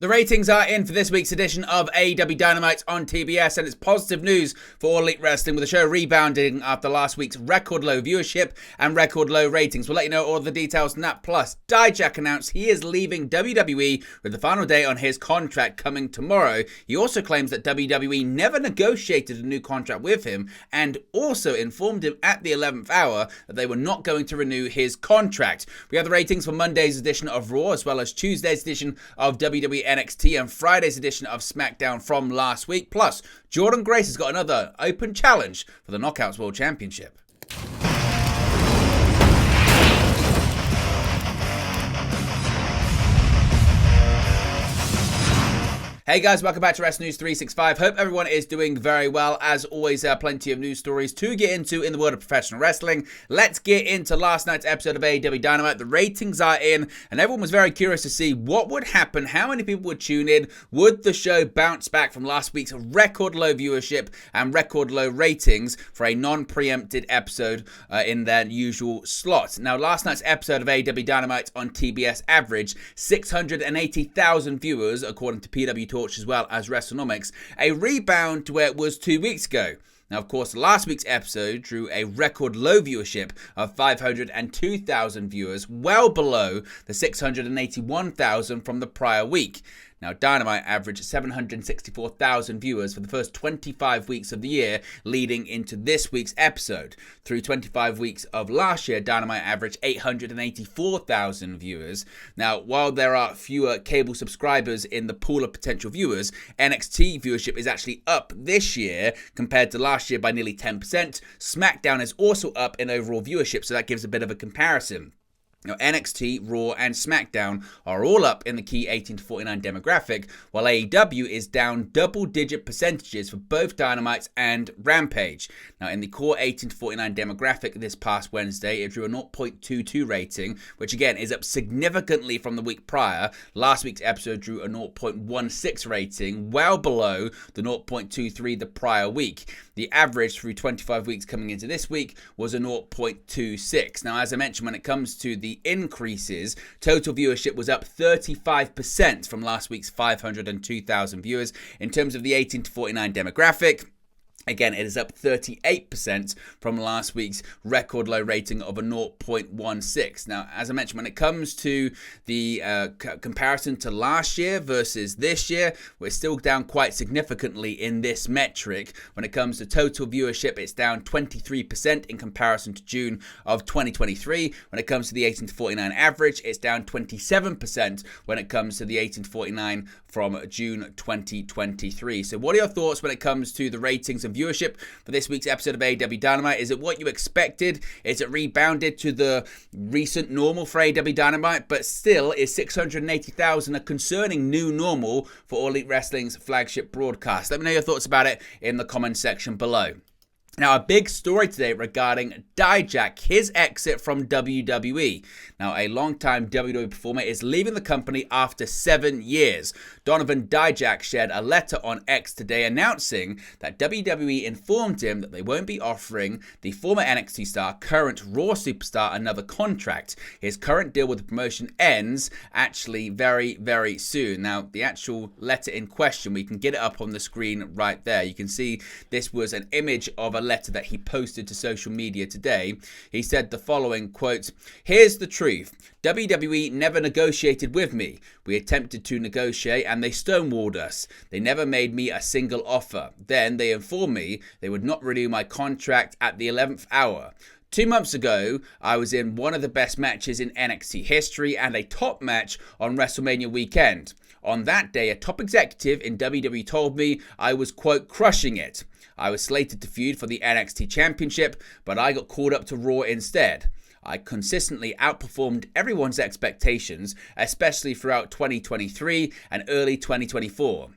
The ratings are in for this week's edition of AEW Dynamite on TBS, and it's positive news for All Elite Wrestling, with the show rebounding after last week's record low viewership and record low ratings. We'll let you know all the details on that. Plus, Dijak announced he is leaving WWE with the final day on his contract coming tomorrow. He also claims that WWE never negotiated a new contract with him and also informed him at the 11th hour that they were not going to renew his contract. We have the ratings for Monday's edition of Raw as well as Tuesday's edition of WWE NXT and Friday's edition of Smackdown from last week. Plus, Jordan Grace has got another open challenge for the Knockouts World Championship. Hey guys, welcome back to Wrestling News 365. Hope everyone is doing very well. As always, plenty of news stories to get into in the world of professional wrestling. Let's get into last night's episode of AEW Dynamite. The ratings are in, and everyone was very curious to see what would happen, how many people would tune in, would the show bounce back from last week's record low viewership and record low ratings for a non-preempted episode in their usual slot. Now, last night's episode of AEW Dynamite on TBS averaged 680,000 viewers, according to PW Talk, as well as WrestleNomics, a rebound to where it was 2 weeks ago. Now, of course, last week's episode drew a record low viewership of 502,000 viewers, well below the 681,000 from the prior week. Now, Dynamite averaged 764,000 viewers for the first 25 weeks of the year leading into this week's episode. Through 25 weeks of last year, Dynamite averaged 884,000 viewers. Now, while there are fewer cable subscribers in the pool of potential viewers, NXT viewership is actually up this year compared to last year by nearly 10%. SmackDown is also up in overall viewership, so that gives a bit of a comparison. Now, NXT, Raw, and SmackDown are all up in the key 18 to 49 demographic, while AEW is down double-digit percentages for both Dynamite and Rampage. Now, in the core 18 to 49 demographic this past Wednesday, it drew a 0.22 rating, which again is up significantly from the week prior. Last week's episode drew a 0.16 rating, well below the 0.23 the prior week. The average through 25 weeks coming into this week was a 0.26. Now, as I mentioned, when it comes to the increases, total viewership was up 35% from last week's 502,000 viewers. In terms of the 18 to 49 demographic, again, it is up 38% from last week's record low rating of a 0.16. Now, as I mentioned, when it comes to the comparison to last year versus this year, we're still down quite significantly in this metric. When it comes to total viewership, it's down 23% in comparison to June of 2023. When it comes to the 18 to 49 average, it's down 27% when it comes to the 18 to 49 from June 2023. So what are your thoughts when it comes to the ratings and viewership for this week's episode of AEW Dynamite? Is it what you expected? Is it rebounded to the recent normal for AEW Dynamite? But still, is 680,000 a concerning new normal for All Elite Wrestling's flagship broadcast? Let me know your thoughts about it in the comment section below. Now, a big story today regarding Dijak, his exit from WWE. Now, a longtime WWE performer is leaving the company after 7 years. Donovan Dijak shared a letter on X today announcing that WWE informed him that they won't be offering the former NXT star, current Raw superstar, another contract. His current deal with the promotion ends actually very, very soon. Now, the actual letter in question, we can get it up on the screen right there. You can see this was an image of a letter that he posted to social media today. He said the following, quote, "Here's the truth. WWE never negotiated with me. We attempted to negotiate and they stonewalled us. They never made me a single offer. Then they informed me they would not renew my contract at the 11th hour. 2 months ago, I was in one of the best matches in NXT history and a top match on WrestleMania weekend. On that day, a top executive in WWE told me I was, quote, crushing it. I was slated to feud for the NXT Championship, but I got called up to Raw instead. I consistently outperformed everyone's expectations, especially throughout 2023 and early 2024.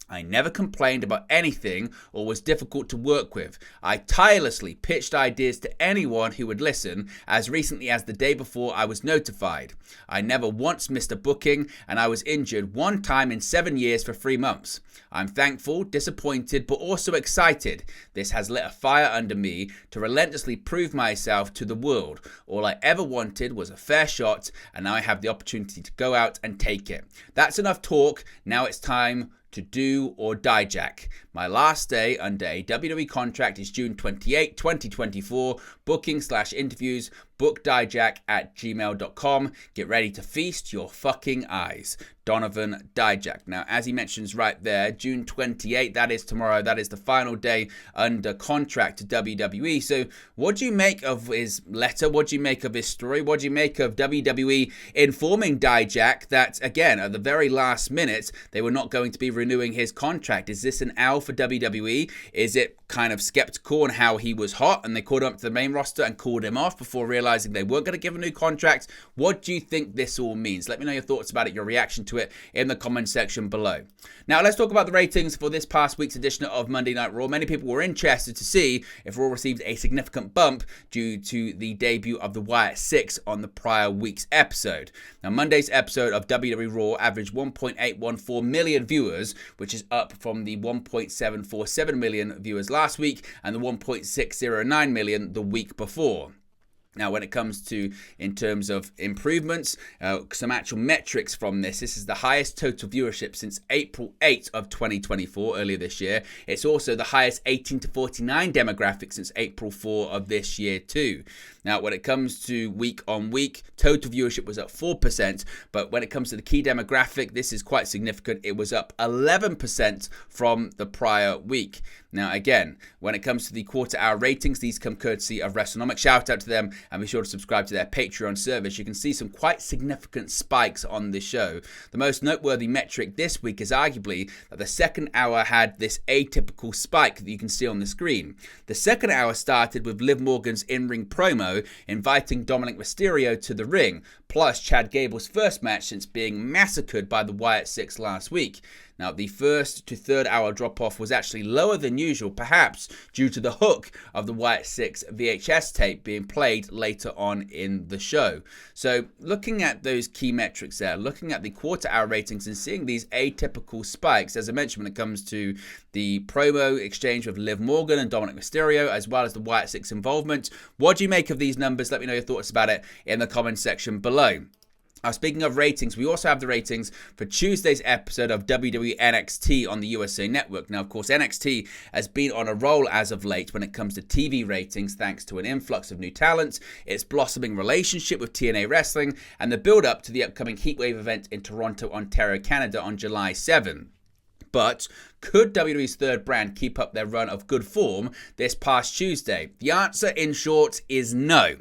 I never complained about anything or was difficult to work with. I tirelessly pitched ideas to anyone who would listen, as recently as the day before I was notified. I never once missed a booking, and I was injured one time in 7 years for 3 months. I'm thankful, disappointed, but also excited. This has lit a fire under me to relentlessly prove myself to the world. All I ever wanted was a fair shot, and now I have the opportunity to go out and take it. That's enough talk. Now it's time to do or die, Jack. My last day under a WWE contract is June 28, 2024. Booking/interviews, bookdijak@gmail.com. Get ready to feast your fucking eyes. Donovan Dijak. Now, as he mentions right there, June 28, that is tomorrow. That is the final day under contract to WWE. So what do you make of his letter? What do you make of his story? What do you make of WWE informing Dijak that, again, at the very last minute, they were not going to be renewing his contract? Is this an L for WWE? Is it kind of skeptical on how he was hot and they called him up to the main roster and called him off before realizing they weren't going to give a new contract? What do you think this all means? Let me know your thoughts about it, your reaction to it in the comment section below. Now let's talk about the ratings for this past week's edition of Monday Night Raw. Many people were interested to see if Raw received a significant bump due to the debut of the Wyatt Six on the prior week's episode. Now Monday's episode of WWE Raw averaged 1.814 million viewers, which is up from the 1.747 million viewers last week and the 1.609 million the week before. Now, when it comes to, in terms of improvements, some actual metrics from this is the highest total viewership since April 8 of 2024, earlier this year. It's also the highest 18 to 49 demographic since April 4 of this year too. Now, when it comes to week on week, total viewership was up 4%, but when it comes to the key demographic, this is quite significant. It was up 11% from the prior week. Now, again, when it comes to the quarter-hour ratings, these come courtesy of WrestleNomics. Shout out to them, and be sure to subscribe to their Patreon service. You can see some quite significant spikes on this show. The most noteworthy metric this week is arguably that the second hour had this atypical spike that you can see on the screen. The second hour started with Liv Morgan's in-ring promo inviting Dominic Mysterio to the ring, plus Chad Gable's first match since being massacred by the Wyatt Six last week. Now, the first to third hour drop-off was actually lower than usual, perhaps due to the hook of the Wyatt Six VHS tape being played later on in the show. So, looking at those key metrics there, looking at the quarter-hour ratings and seeing these atypical spikes, as I mentioned when it comes to the promo exchange with Liv Morgan and Dominic Mysterio, as well as the Wyatt Six involvement, what do you make of these numbers? Let me know your thoughts about it in the comment section below. Speaking of ratings, we also have the ratings for Tuesday's episode of WWE NXT on the USA Network. Now, of course, NXT has been on a roll as of late when it comes to TV ratings, thanks to an influx of new talent, its blossoming relationship with TNA Wrestling, and the build-up to the upcoming Heatwave event in Toronto, Ontario, Canada on July 7. But could WWE's third brand keep up their run of good form this past Tuesday? The answer, in short, is no.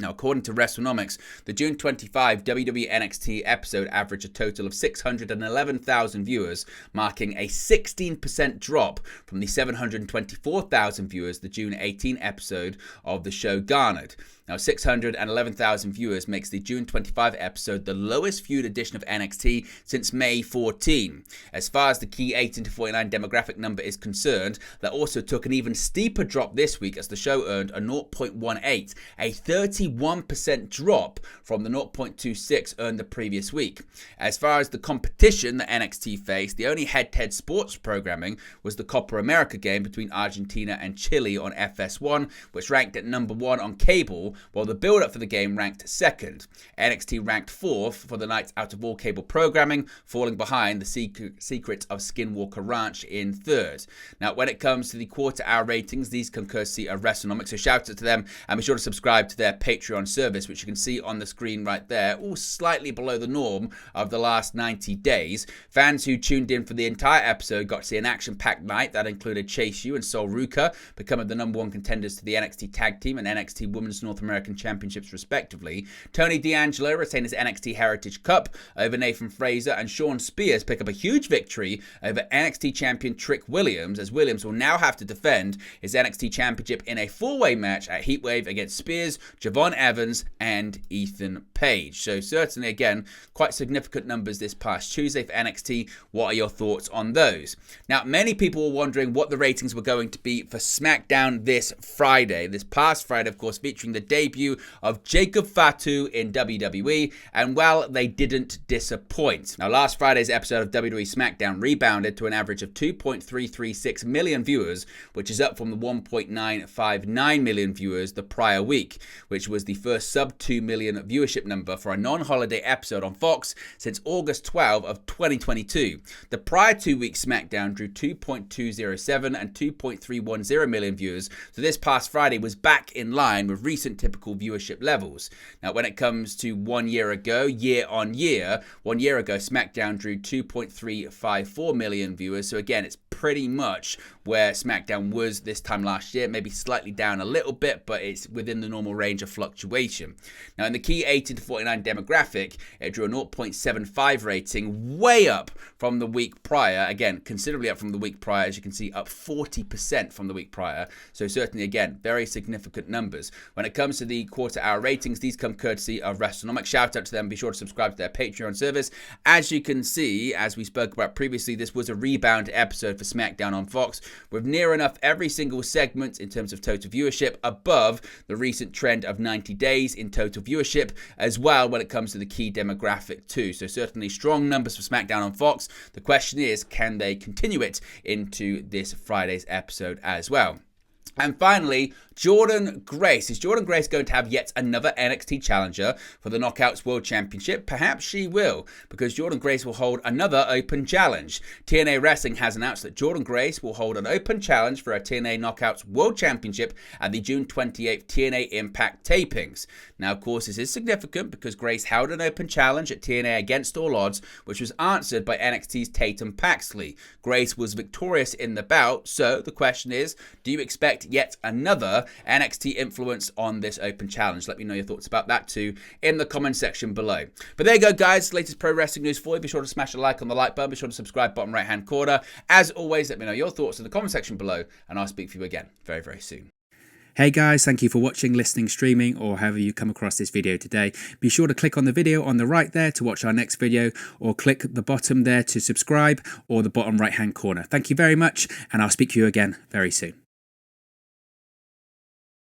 Now, according to WrestleNomics, the June 25 WWE NXT episode averaged a total of 611,000 viewers, marking a 16% drop from the 724,000 viewers the June 18 episode of the show garnered. Now, 611,000 viewers makes the June 25 episode the lowest viewed edition of NXT since May 14. As far as the key 18 to 49 demographic number is concerned, that also took an even steeper drop this week as the show earned a 0.18, a 31% drop from the 0.26 earned the previous week. As far as the competition that NXT faced, the only head-to-head sports programming was the Copa America game between Argentina and Chile on FS1, which ranked at number 1 on cable, while the build-up for the game ranked second. NXT ranked 4th for the night out of all cable programming, falling behind the Secret of Skinwalker Ranch in 3rd. Now, when it comes to the quarter-hour ratings, these come courtesy of WrestleNomics, so shout out to them, and be sure to subscribe to their Patreon service, which you can see on the screen right there, all slightly below the norm of the last 90 days. Fans who tuned in for the entire episode got to see an action-packed night that included Chase U and Sol Ruka becoming the number 1 contenders to the NXT Tag Team and NXT Women's North American Championships respectively. Tony D'Angelo retained his NXT Heritage Cup over Nathan Frazer, and Sean Spears pick up a huge victory over NXT champion Trick Williams, as Williams will now have to defend his NXT Championship in a four-way match at Heatwave against Spears, Javon Evans, and Ethan Page. So certainly, again, quite significant numbers this past Tuesday for NXT. What are your thoughts on those? Now, many people were wondering what the ratings were going to be for SmackDown this Friday. This past Friday, of course, featuring the debut of Jacob Fatu in WWE, and well, they didn't disappoint. Now, last Friday's episode of WWE Smackdown rebounded to an average of 2.336 million viewers, which is up from the 1.959 million viewers the prior week, which was the first sub-2 million viewership number for a non-holiday episode on Fox since August 12 of 2022. The prior 2 week SmackDown drew 2.207 and 2.310 million viewers, so this past Friday was back in line with recent typical viewership levels. Now, when it comes to 1 year ago, year on year, 1 year ago SmackDown drew 2.354 million viewers, so again, it's pretty much where SmackDown was this time last year, maybe slightly down a little bit, but it's within the normal range of fluctuation. Now, in the key 18 to 49 demographic, it drew a 0.75 rating, way up from the week prior. Again, considerably up from the week prior, as you can see, up 40% from the week prior. So certainly, again, very significant numbers. When it comes to the quarter-hour ratings, these come courtesy of WrestleNomics. Shout out to them. Be sure to subscribe to their Patreon service. As you can see, as we spoke about previously, this was a rebound episode for SmackDown on Fox, with near enough every single segment in terms of total viewership above the recent trend of 90 days in total viewership, as well when it comes to the key demographic too. So certainly strong numbers for SmackDown on Fox. The question is, can they continue it into this Friday's episode as well? And finally, Jordynne Grace. Is Jordynne Grace going to have yet another NXT challenger for the Knockouts World Championship? Perhaps she will, because Jordynne Grace will hold another open challenge. TNA Wrestling has announced that Jordynne Grace will hold an open challenge for a TNA Knockouts World Championship at the June 28th TNA Impact tapings. Now, of course, this is significant because Grace held an open challenge at TNA Against All Odds, which was answered by NXT's Tatum Paxley. Grace was victorious in the bout, so the question is, do you expect yet another NXT influence on this open challenge? Let me know your thoughts about that too in the comment section below. But there you go, guys. Latest pro wrestling news for you. Be sure to smash a like on the like button. Be sure to subscribe, bottom right hand corner. As always, let me know your thoughts in the comment section below, and I'll speak for you again very, very soon. Hey guys, thank you for watching, listening, streaming, or however you come across this video today. Be sure to click on the video on the right there to watch our next video, or click the bottom there to subscribe, or the bottom right hand corner. Thank you very much, and I'll speak to you again very soon.